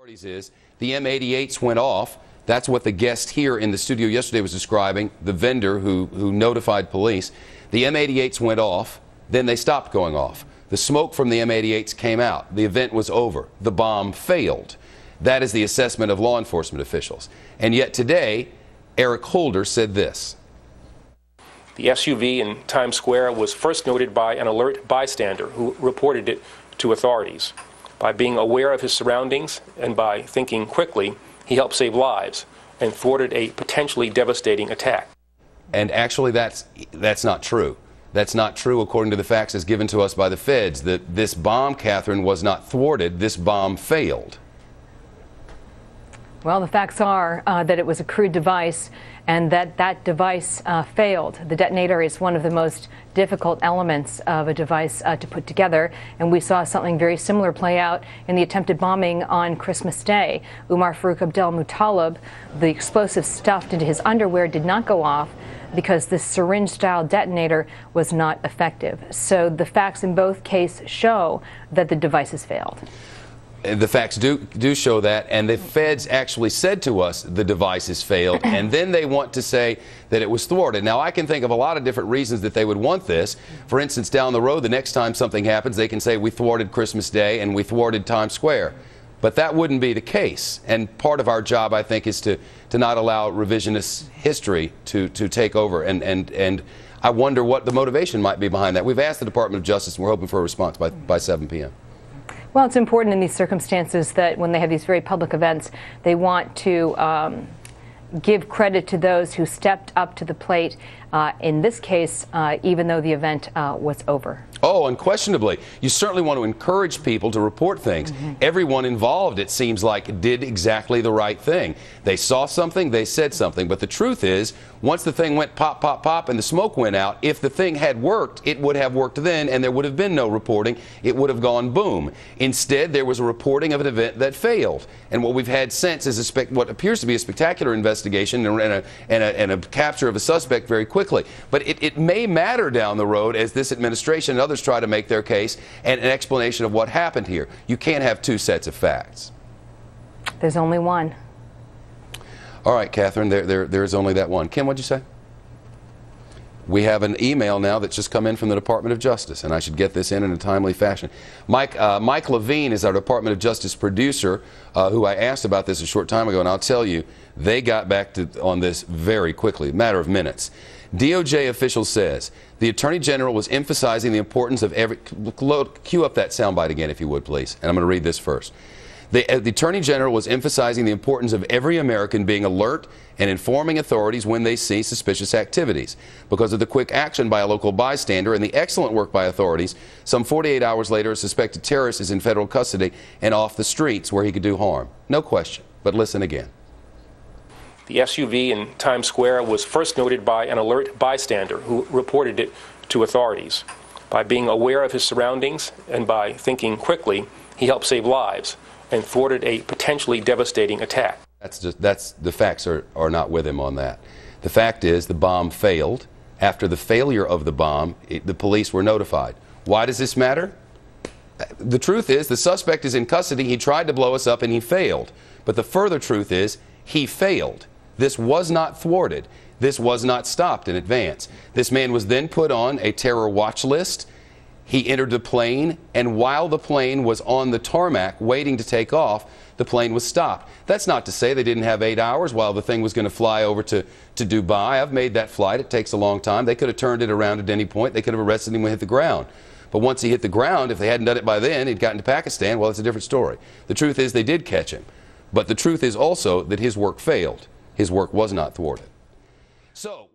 Is the M88s went off. That's what the guest here in the studio yesterday was describing, the vendor who notified police. The M88s went off, then they stopped going off. The smoke from the M88s came out. The event was over. The bomb failed. That is the assessment of law enforcement officials. And yet today, Eric Holder said this. The SUV in Times Square was first noted by an alert bystander who reported it to authorities. By being aware of his surroundings and by thinking quickly, he helped save lives and thwarted a potentially devastating attack. And actually, that's not true. That's not true according to the facts as given to us by the feds. That this bomb, Catherine, was not thwarted. This bomb failed. Well, the facts are that it was a crude device and that device failed. The detonator is one of the most difficult elements of a device to put together, and we saw something very similar play out in the attempted bombing on Christmas Day. Umar Farouk Abdel Muttalib, the explosive stuffed into his underwear, did not go off because this syringe-style detonator was not effective. So the facts in both cases show that the devices failed. The facts do show that, and the feds actually said to us the devices failed, and then they want to say that it was thwarted. Now, I can think of a lot of different reasons that they would want this. For instance, down the road, the next time something happens, they can say we thwarted Christmas Day and we thwarted Times Square. But that wouldn't be the case, and part of our job, I think, is to not allow revisionist history to take over, and I wonder what the motivation might be behind that. We've asked the Department of Justice, and we're hoping for a response by 7 p.m. Well, it's important in these circumstances that when they have these very public events, they want to give credit to those who stepped up to the plate, in this case, even though the event was over. Oh, unquestionably. You certainly want to encourage people to report things. Everyone involved, it seems like, did exactly the right thing. They saw something, they said something. But the truth is, once the thing went pop, pop, pop, and the smoke went out, if the thing had worked, it would have worked then, and there would have been no reporting. It would have gone boom. Instead, there was a reporting of an event that failed. And what we've had since is what appears to be a spectacular investigation and a capture of a suspect very quickly. But it may matter down the road as this administration and others try to make their case and an explanation of what happened here. You can't have two sets of facts. There's only one. All right, Catherine, there is only that one. Kim, what'd you say? We have an email now that's just come in from the Department of Justice, and I should get this in a timely fashion. Mike Levine is our Department of Justice producer, who I asked about this a short time ago, and I'll tell you, they got back on this very quickly, a matter of minutes. DOJ official says the Attorney General was emphasizing the importance of cue up that soundbite again, if you would, please, and I'm going to read this first. The Attorney General was emphasizing the importance of every American being alert and informing authorities when they see suspicious activities. Because of the quick action by a local bystander and the excellent work by authorities, some 48 hours later, a suspected terrorist is in federal custody and off the streets where he could do harm. No question, but listen again. The SUV in Times Square was first noted by an alert bystander who reported it to authorities. By being aware of his surroundings and by thinking quickly, he helped save lives and thwarted a potentially devastating attack. The facts are not with him on that. The fact is the bomb failed. After the failure of the bomb, the police were notified. Why does this matter? The truth is the suspect is in custody. He tried to blow us up and he failed. But the further truth is he failed. This was not thwarted. This was not stopped in advance. This man was then put on a terror watch list. He entered the plane, and while the plane was on the tarmac waiting to take off, the plane was stopped. That's not to say they didn't have 8 hours while the thing was going to fly over to Dubai. I've made that flight. It takes a long time. They could have turned it around at any point. They could have arrested him when he hit the ground. But once he hit the ground, if they hadn't done it by then, he'd gotten to Pakistan. Well, it's a different story. The truth is they did catch him. But the truth is also that his work failed. His work was not thwarted. So